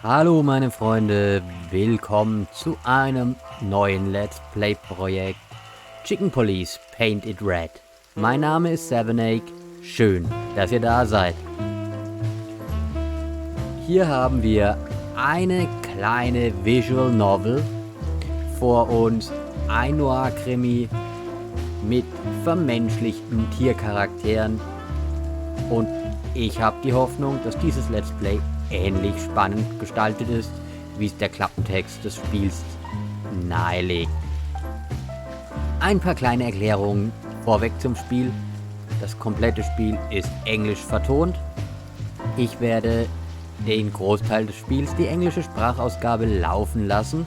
Hallo meine Freunde, willkommen zu einem neuen Let's Play Projekt Chicken Police Paint It Red. Mein Name ist Sevenake, schön, dass ihr da seid. Hier haben wir eine kleine Visual Novel vor uns, ein Noir-Krimi mit vermenschlichten Tiercharakteren und ich habe die Hoffnung, dass dieses Let's Play ähnlich spannend gestaltet ist, wie es der Klappentext des Spiels nahelegt. Ein paar kleine Erklärungen vorweg zum Spiel. Das komplette Spiel ist englisch vertont. Ich werde den Großteil des Spiels, die englische Sprachausgabe, laufen lassen.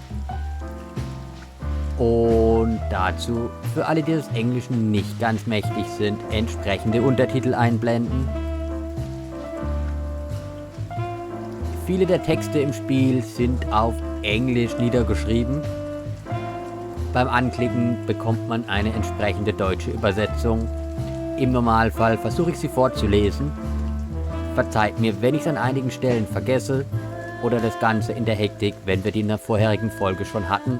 Und dazu, für alle, die des Englischen nicht ganz mächtig sind, entsprechende Untertitel einblenden. Viele der Texte im Spiel sind auf Englisch niedergeschrieben. Beim Anklicken bekommt man eine entsprechende deutsche Übersetzung. Im Normalfall versuche ich sie vorzulesen. Verzeiht mir, wenn ich es an einigen Stellen vergesse oder das Ganze in der Hektik, wenn wir die in der vorherigen Folge schon hatten,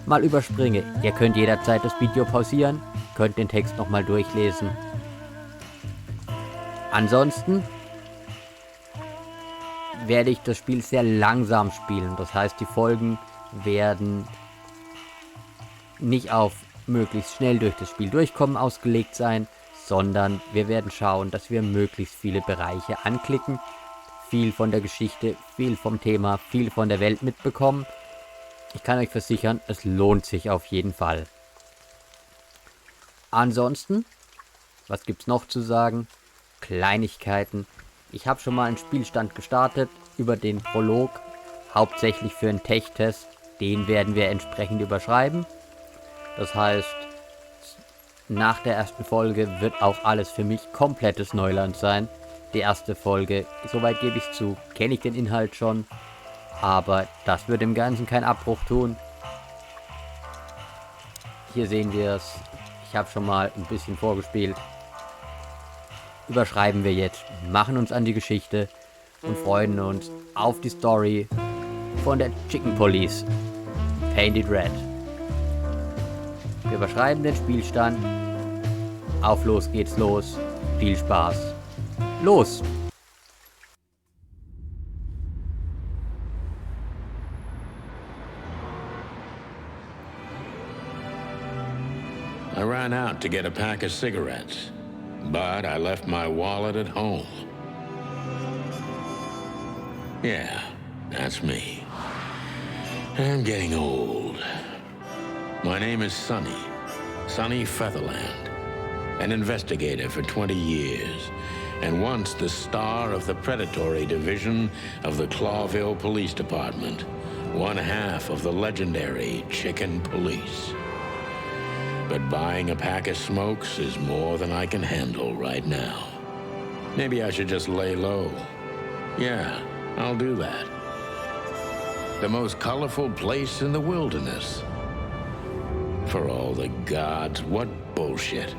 mal überspringe. Ihr könnt jederzeit das Video pausieren, könnt den Text nochmal durchlesen. Ansonsten werde ich das Spiel sehr langsam spielen. Das heißt, die Folgen werden nicht auf möglichst schnell durch das Spiel durchkommen ausgelegt sein, sondern wir werden schauen, dass wir möglichst viele Bereiche anklicken, viel von der Geschichte, viel vom Thema, viel von der Welt mitbekommen. Ich kann euch versichern, es lohnt sich auf jeden Fall. Ansonsten, was gibt's noch zu sagen? Kleinigkeiten. Ich habe schon mal einen Spielstand gestartet über den Prolog, hauptsächlich für einen Tech-Test. Den werden wir entsprechend überschreiben. Das heißt, nach der ersten Folge wird auch alles für mich komplettes Neuland sein. Die erste Folge, soweit gebe ich zu, kenne ich den Inhalt schon, aber das wird dem Ganzen keinen Abbruch tun. Hier sehen wir es. Ich habe schon mal ein bisschen vorgespielt. Überschreiben wir jetzt, machen uns an die Geschichte und freuen uns auf die Story von der Chicken Police Paint It Red. Wir überschreiben den Spielstand. Auf los geht's los. Viel Spaß. Los! I ran out to get a pack of cigarettes, but I left my wallet at home. Yeah, that's me. I'm getting old. My name is Sonny Featherland, an investigator for 20 years, and once the star of the predatory division of the Clawville Police Department, one half of the legendary Chicken Police. But buying a pack of smokes is more than I can handle right now. Maybe I should just lay low. Yeah, I'll do that. The most colorful place in the wilderness. For all the gods, what bullshit.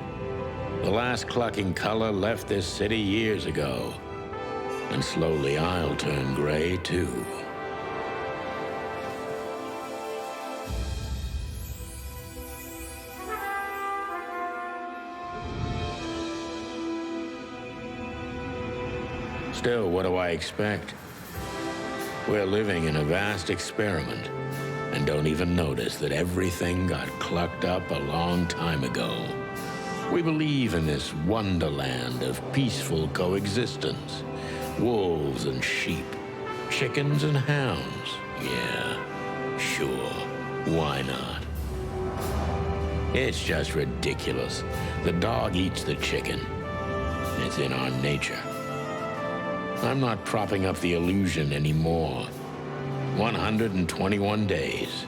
The last clucking color left this city years ago. And slowly I'll turn gray too. Still, what do I expect? We're living in a vast experiment and don't even notice that everything got clucked up a long time ago. We believe in this wonderland of peaceful coexistence. Wolves and sheep, chickens and hounds. Yeah, sure, why not? It's just ridiculous. The dog eats the chicken. It's in our nature. I'm not propping up the illusion anymore. 121 days,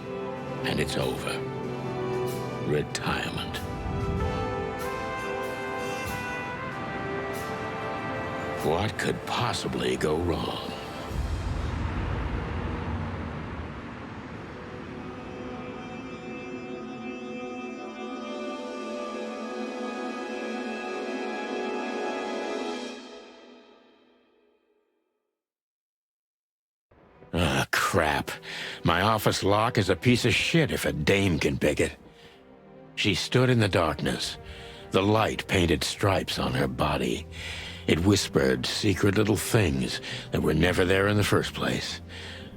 and it's over. Retirement. What could possibly go wrong? crap. My office lock is a piece of shit if a dame can pick it. She stood in the darkness. The light painted stripes on her body. It whispered secret little things that were never there in the first place.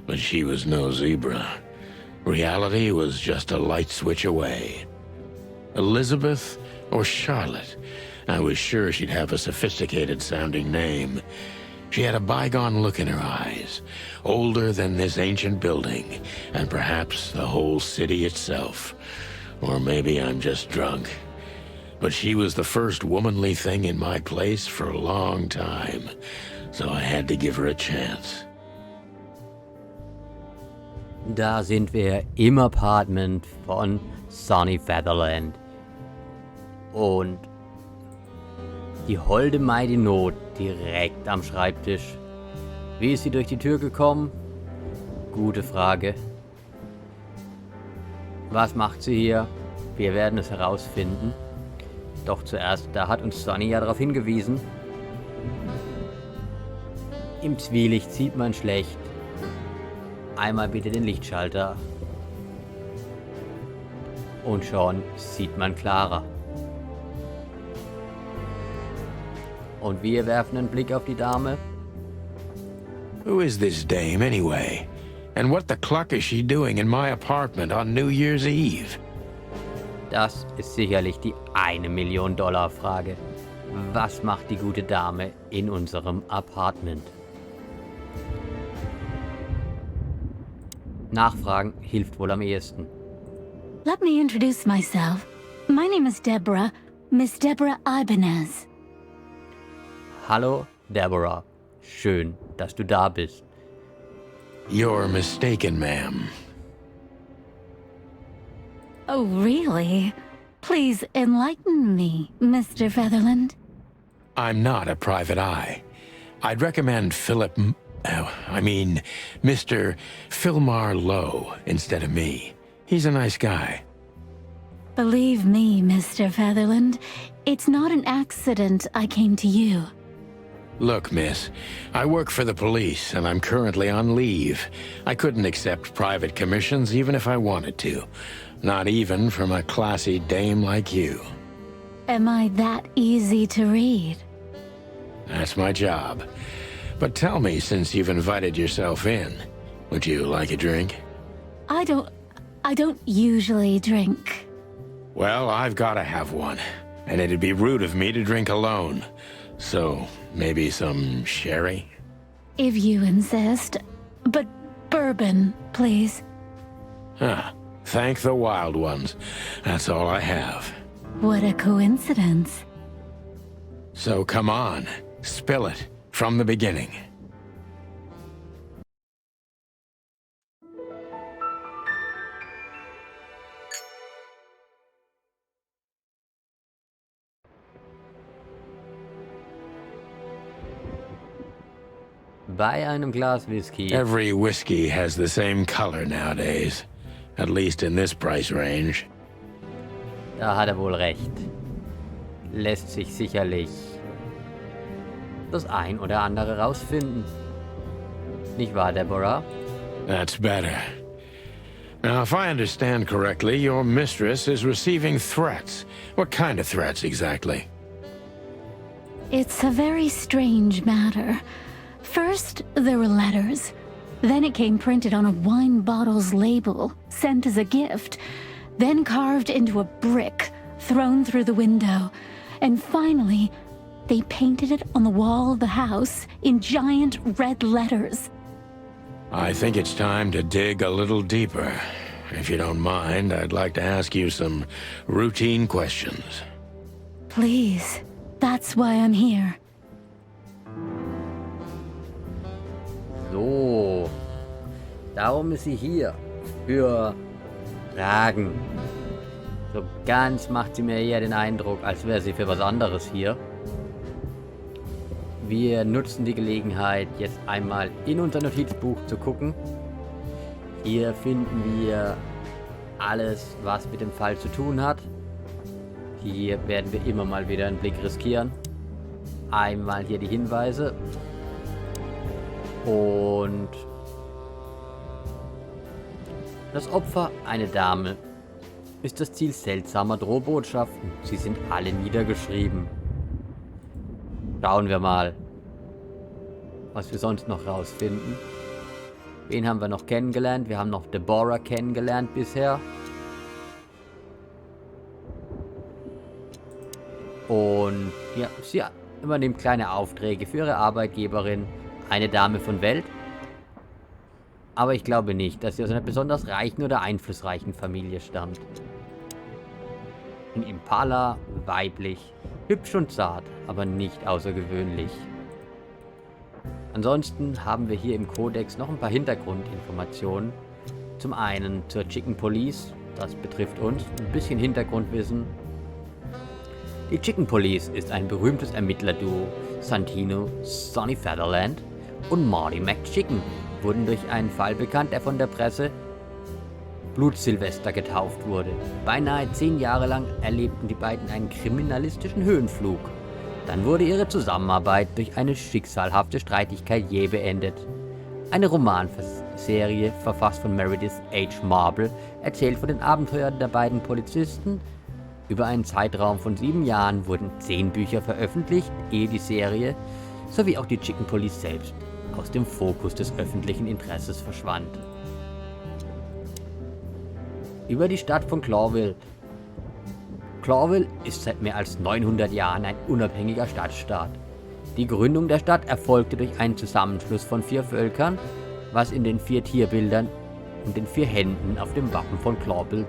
But she was no zebra. Reality was just a light switch away. Elizabeth or Charlotte? I was sure she'd have a sophisticated-sounding name. She had a bygone look in her eyes, older than this ancient building, and perhaps the whole city itself. Or maybe I'm just drunk. But she was the first womanly thing in my place for a long time, so I had to give her a chance. Da sind wir im Apartment von Sonny Featherland. Und die holde Mighty Not direkt am Schreibtisch. Wie ist sie durch die Tür gekommen? Gute Frage. Was macht sie hier? Wir werden es herausfinden. Doch zuerst, da hat uns Sonny ja darauf hingewiesen. Im Zwielicht sieht man schlecht. Einmal bitte den Lichtschalter. Und schon sieht man klarer. Und wir werfen einen Blick auf die Dame. Who is this dame, anyway? And what the cluck is she doing in my apartment on New Year's Eve? Das ist sicherlich die $1-Million-Frage. Was macht die gute Dame in unserem Apartment? Nachfragen hilft wohl am ehesten. Let me introduce myself. My name is Deborah, Miss Deborah Ibanez. Hallo, Deborah. Schön, dass du da bist. You're mistaken, ma'am. Oh, really? Please enlighten me, Mr. Featherland. I'm not a private eye. I'd recommend Mr. Philmar Lowe instead of me. He's a nice guy. Believe me, Mr. Featherland, it's not an accident I came to you. Look, miss, I work for the police, and I'm currently on leave. I couldn't accept private commissions even if I wanted to. Not even from a classy dame like you. Am I that easy to read? That's my job. But tell me, since you've invited yourself in, would you like a drink? I don't usually drink. Well, I've got to have one, and it'd be rude of me to drink alone. So, maybe some sherry? If you insist. But bourbon, please. Huh. Thank the wild ones. That's all I have. What a coincidence. So come on, spill it from the beginning. Bei einem Glas Whisky. Every whiskey has the same color nowadays. At least in this price range. Da hat wohl recht. Lässt sich sicherlich das ein oder andere rausfinden. Nicht wahr, Deborah? That's better. Now, if I understand correctly, your mistress is receiving threats. What kind of threats, exactly? It's a very strange matter. First, there were letters. Then it came printed on a wine bottle's label, sent as a gift. Then carved into a brick, thrown through the window. And finally, they painted it on the wall of the house in giant red letters. I think it's time to dig a little deeper. If you don't mind, I'd like to ask you some routine questions. Please, that's why I'm here. So, darum ist sie hier. Für Fragen. So ganz macht sie mir eher den Eindruck, als wäre sie für was anderes hier. Wir nutzen die Gelegenheit, jetzt einmal in unser Notizbuch zu gucken. Hier finden wir alles, was mit dem Fall zu tun hat. Hier werden wir immer mal wieder einen Blick riskieren. Einmal hier die Hinweise. Und Das Opfer, eine Dame, ist das Ziel seltsamer Drohbotschaften. Sie sind alle niedergeschrieben. Schauen wir mal, was wir sonst noch rausfinden. Wen haben wir noch kennengelernt? Wir haben noch Deborah kennengelernt bisher. Und ja, sie übernimmt kleine Aufträge für ihre Arbeitgeberin, eine Dame von Welt. Aber ich glaube nicht, dass sie aus einer besonders reichen oder einflussreichen Familie stammt. Ein Impala, weiblich, hübsch und zart, aber nicht außergewöhnlich. Ansonsten haben wir hier im Kodex noch ein paar Hintergrundinformationen. Zum einen zur Chicken Police, das betrifft uns, ein bisschen Hintergrundwissen. Die Chicken Police ist ein berühmtes Ermittlerduo. Santino, Sonny Featherland und Marty McChicken wurden durch einen Fall bekannt, der von der Presse Blut-Silvester getauft wurde. Beinahe 10 Jahre lang erlebten die beiden einen kriminalistischen Höhenflug. Dann wurde ihre Zusammenarbeit durch eine schicksalhafte Streitigkeit jäh beendet. Eine Romanserie, verfasst von Meredith H. Marble, erzählt von den Abenteuern der beiden Polizisten. Über einen Zeitraum von 7 Jahren wurden 10 Bücher veröffentlicht, ehe die Serie sowie auch die Chicken Police selbst aus dem Fokus des öffentlichen Interesses verschwand. Über die Stadt von Clawville. Clawville ist seit mehr als 900 Jahren ein unabhängiger Stadtstaat. Die Gründung der Stadt erfolgte durch einen Zusammenschluss von 4 Völkern, was in den 4 Tierbildern und den 4 Händen auf dem Wappen von Clawville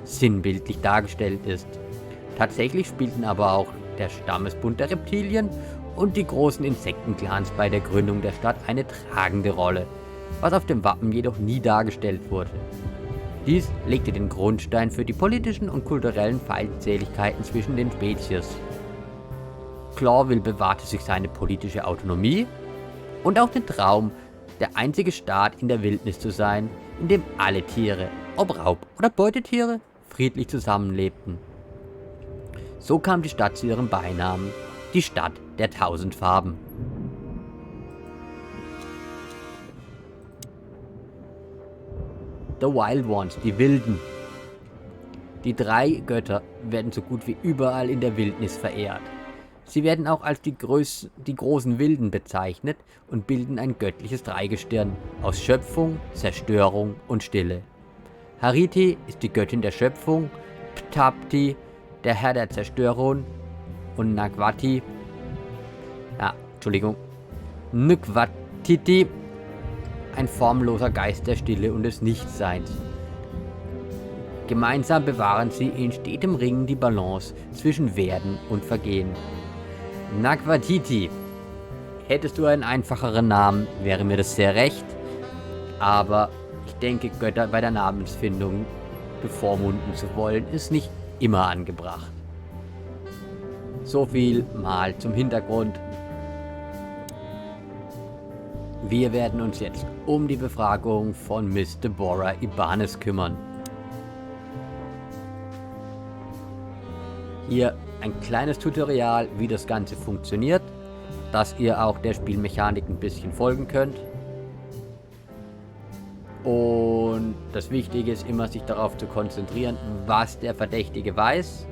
sinnbildlich dargestellt ist. Tatsächlich spielten aber auch der Stammesbund der Reptilien und die großen Insektenclans bei der Gründung der Stadt eine tragende Rolle, was auf dem Wappen jedoch nie dargestellt wurde. Dies legte den Grundstein für die politischen und kulturellen Feindseligkeiten zwischen den Spezies. Clawville bewahrte sich seine politische Autonomie und auch den Traum, der einzige Staat in der Wildnis zu sein, in dem alle Tiere, ob Raub- oder Beutetiere, friedlich zusammenlebten. So kam die Stadt zu ihrem Beinamen, die Stadt der 1000 Farben. The Wild Ones, die Wilden. Die 3 Götter werden so gut wie überall in der Wildnis verehrt. Sie werden auch als die großen Wilden bezeichnet und bilden ein göttliches Dreigestirn aus Schöpfung, Zerstörung und Stille. Hariti ist die Göttin der Schöpfung, Ptapti der Herr der Zerstörung und Nagwatiti, ein formloser Geist der Stille und des Nichtseins. Gemeinsam bewahren sie in stetem Ringen die Balance zwischen Werden und Vergehen. Nagwatiti. Hättest du einen einfacheren Namen, wäre mir das sehr recht, aber ich denke, Götter bei der Namensfindung bevormunden zu wollen, ist nicht immer angebracht. So viel mal zum Hintergrund. Wir werden uns jetzt um die Befragung von Miss Deborah Ibanez kümmern. Hier ein kleines Tutorial, wie das Ganze funktioniert, dass ihr auch der Spielmechanik ein bisschen folgen könnt. Und das Wichtige ist immer, sich darauf zu konzentrieren, was der Verdächtige weiß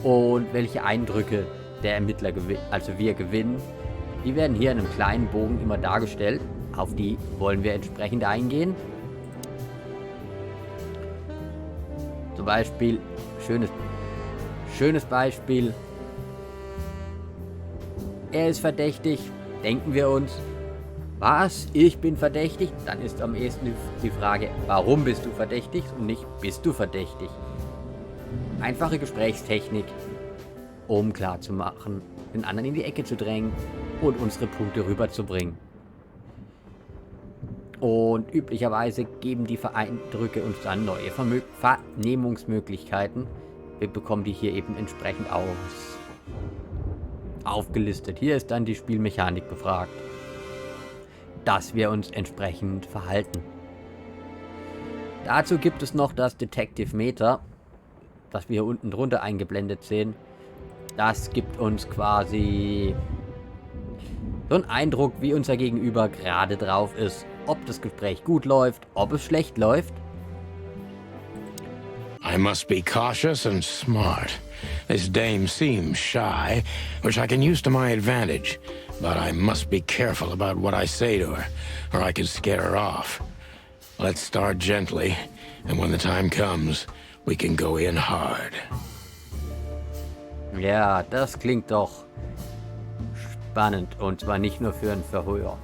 und welche Eindrücke der Ermittler also wir gewinnen. Die werden hier in einem kleinen Bogen immer dargestellt. Auf die wollen wir entsprechend eingehen. Zum Beispiel, schönes Beispiel. Er ist verdächtig, denken wir uns. Was? Ich bin verdächtig? Dann ist am ehesten die Frage, warum bist du verdächtig und nicht, bist du verdächtig? Einfache Gesprächstechnik, um klarzumachen, den anderen in die Ecke zu drängen und unsere Punkte rüberzubringen. Und üblicherweise geben die Eindrücke uns dann neue Vernehmungsmöglichkeiten. Wir bekommen die hier eben entsprechend aufgelistet. Hier ist dann die Spielmechanik gefragt, dass wir uns entsprechend verhalten. Dazu gibt es noch das Detective Meter, das wir hier unten drunter eingeblendet sehen. Das gibt uns quasi so einen Eindruck, wie unser Gegenüber gerade drauf ist. ob das Gespräch gut läuft, ob es schlecht läuft. I must be cautious and smart. This dame seems shy, which I can use to my advantage. But I must be careful about what I say to her, or I could scare her off. Let's start gently, and when the time comes, we can go in hard. Ja, das klingt doch spannend, und zwar nicht nur für ein Verhör.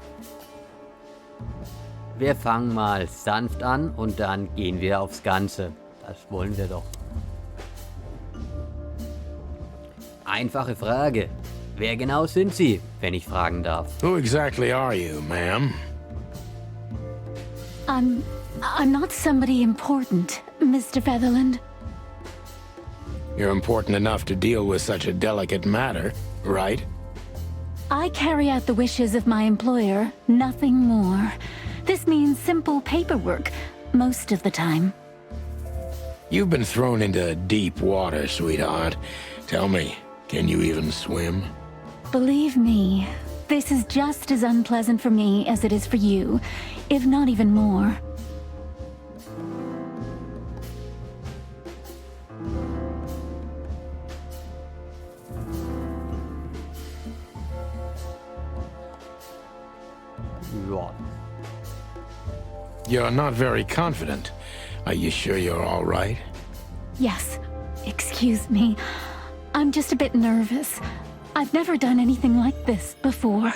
Wir fangen mal sanft an und dann gehen wir aufs Ganze. Das wollen wir doch. Einfache Frage. Wer genau sind Sie, wenn ich fragen darf? Who exactly are you, ma'am? I'm not somebody important, Mr. Featherland. You're important enough to deal with such a delicate matter, right? I carry out the wishes of my employer, nothing more. This means simple paperwork, most of the time. You've been thrown into deep water, sweetheart. Tell me, can you even swim? Believe me, this is just as unpleasant for me as it is for you, if not even more. Ja. You're not very confident. Are you sure you're all right? Yes, excuse me. I'm just a bit nervous. I've never done anything like this before.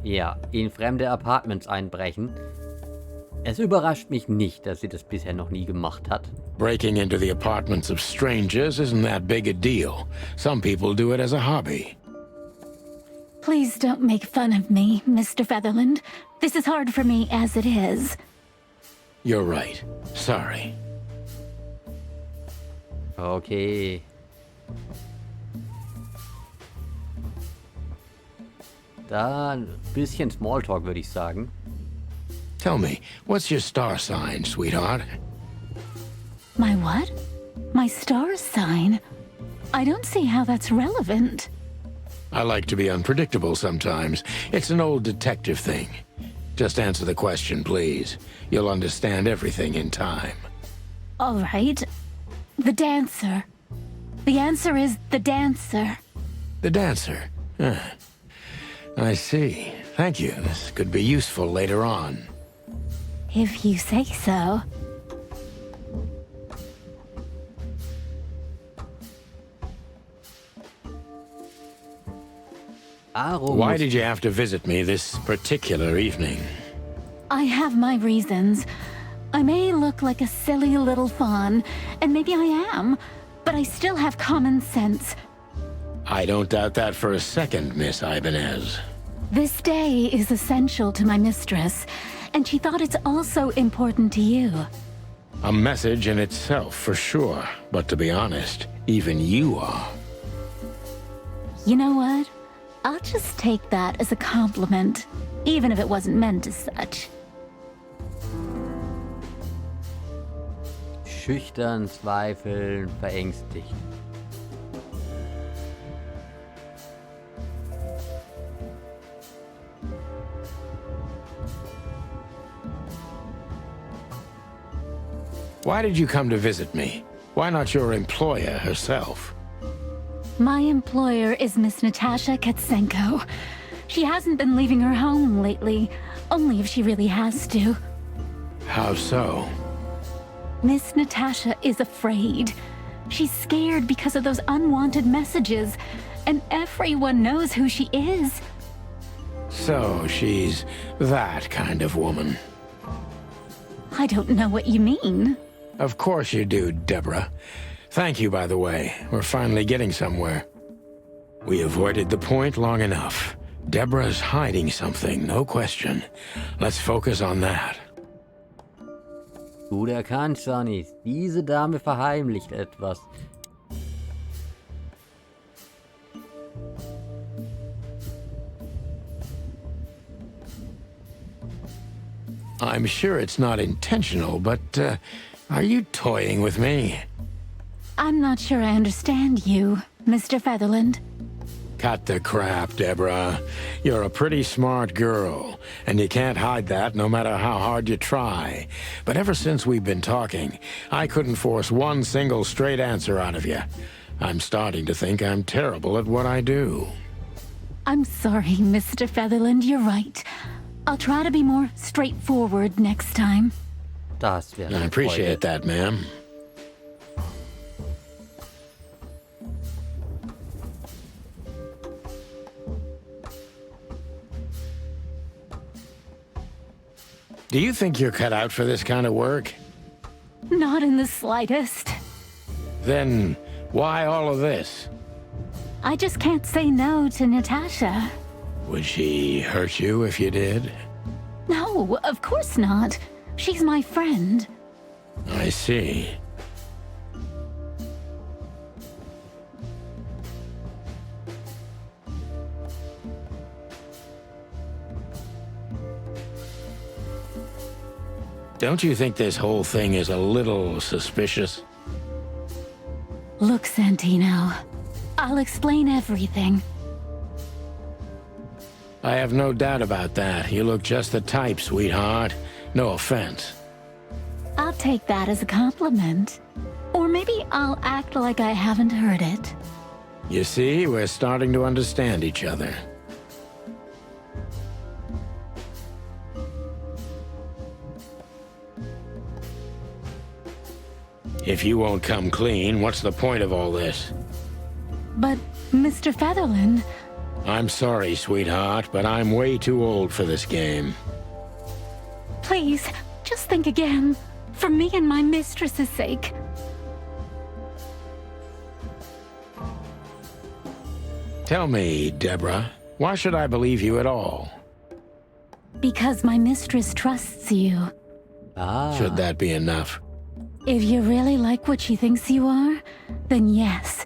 Ja, in fremde Apartments einbrechen. Es überrascht mich nicht, dass sie das bisher noch nie gemacht hat. Breaking into the apartments of strangers isn't that big a deal. Some people do it as a hobby. Please don't make fun of me, Mr. Featherland. This is hard for me as it is. You're right. Sorry. Okay. Da ein bisschen Smalltalk, würde ich sagen. Tell me, what's your star sign, sweetheart? My what? My star sign? I don't see how that's relevant. I like to be unpredictable sometimes. It's an old detective thing. Just answer the question, please. You'll understand everything in time. All right. The dancer. The answer is the dancer. The dancer. I see. Thank you. This could be useful later on. If you say so. Why did you have to visit me this particular evening? I have my reasons. I may look like a silly little fawn, and maybe I am, but I still have common sense. I don't doubt that for a second, Miss Ibanez. This day is essential to my mistress, and she thought it's also important to you. A message in itself, for sure. But to be honest, even you are. You know what? I'll just take that as a compliment, even if it wasn't meant as such. Schüchtern, zweifeln, verängstigt. Why did you come to visit me? Why not your employer herself? My employer is Miss Natasha Katsenko. She hasn't been leaving her home lately, only if she really has to. How so? Miss Natasha is afraid. She's scared because of those unwanted messages, and everyone knows who she is. So she's that kind of woman. I don't know what you mean. Of course you do, Deborah. Thank you, by the way. We're finally getting somewhere. We avoided the point long enough. Deborah's hiding something, no question. Let's focus on that. Gut erkannt, Sonny. Diese Dame verheimlicht etwas. I'm sure it's not intentional, but, are you toying with me? I'm not sure I understand you, Mr. Featherland. Cut the crap, Deborah. You're a pretty smart girl, and you can't hide that no matter how hard you try. But ever since we've been talking, I couldn't force one single straight answer out of you. I'm starting to think I'm terrible at what I do. I'm sorry, Mr. Featherland, you're right. I'll try to be more straightforward next time. Das wäre I appreciate that, ma'am. Do you think you're cut out for this kind of work? Not in the slightest. Then why all of this? I just can't say no to Natasha. Would she hurt you if you did? No, of course not. She's my friend. I see. Don't you think this whole thing is a little suspicious? Look, Santino, I'll explain everything. I have no doubt about that. You look just the type, sweetheart. No offense. I'll take that as a compliment. Or maybe I'll act like I haven't heard it. You see, we're starting to understand each other. If you won't come clean, what's the point of all this? But, Mr. Featherland... I'm sorry, sweetheart, but I'm way too old for this game. Please, just think again. For me and my mistress's sake. Tell me, Deborah, why should I believe you at all? Because my mistress trusts you. Should that be enough? If you really like what she thinks you are, then yes.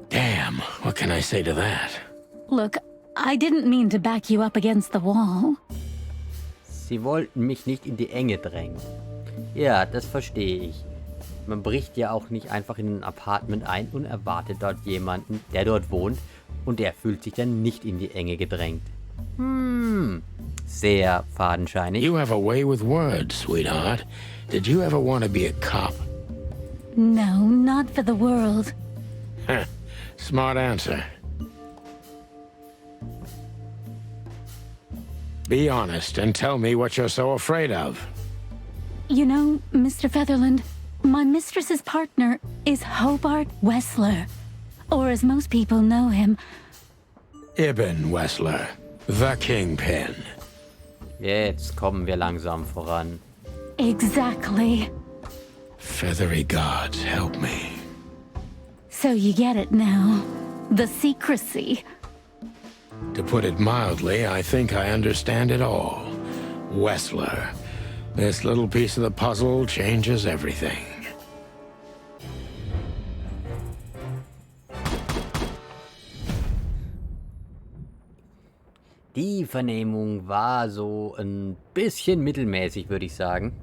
Damn, what can I say to that? Look, I didn't mean to back you up against the wall. Sie wollten mich nicht in die Enge drängen. Ja, das verstehe ich. Man bricht ja auch nicht einfach in ein Apartment ein und erwartet dort jemanden, der dort wohnt, und der fühlt sich dann nicht in die Enge gedrängt. Sehr fadenscheinig. You have a way with words, sweetheart. Did you ever want to be a cop? No, not for the world. Smart answer. Be honest and tell me what you're so afraid of. You know, Mr. Featherland, my mistress's partner is Hobart Wessler. Or as most people know him... Ibn Wessler, the Kingpin. Jetzt kommen wir langsam voran. Exactly. Feathery gods, help me. So you get it now. The secrecy. To put it mildly, I think I understand it all. Wessler. This little piece of the puzzle changes everything. Die Vernehmung war so ein bisschen mittelmäßig, würde ich sagen.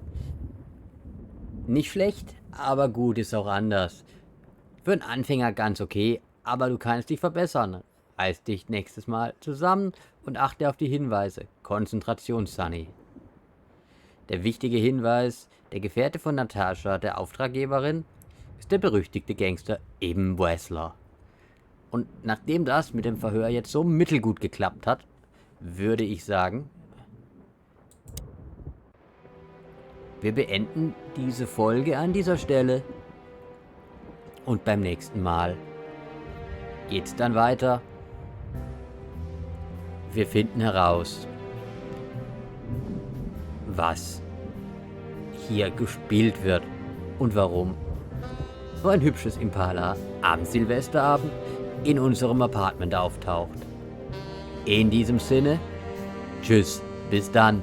Nicht schlecht, aber gut ist auch anders. Für einen Anfänger ganz okay, aber du kannst dich verbessern. Reiß dich nächstes Mal zusammen und achte auf die Hinweise. Konzentration, Sunny. Der wichtige Hinweis, der Gefährte von Natasha, der Auftraggeberin, ist der berüchtigte Gangster Ibn Wessler. Und nachdem das mit dem Verhör jetzt so mittelgut geklappt hat, würde ich sagen, wir beenden diese Folge an dieser Stelle. Und beim nächsten Mal geht's dann weiter. Wir finden heraus, was hier gespielt wird und warum so ein hübsches Impala am Silvesterabend in unserem Apartment auftaucht. In diesem Sinne, tschüss, bis dann.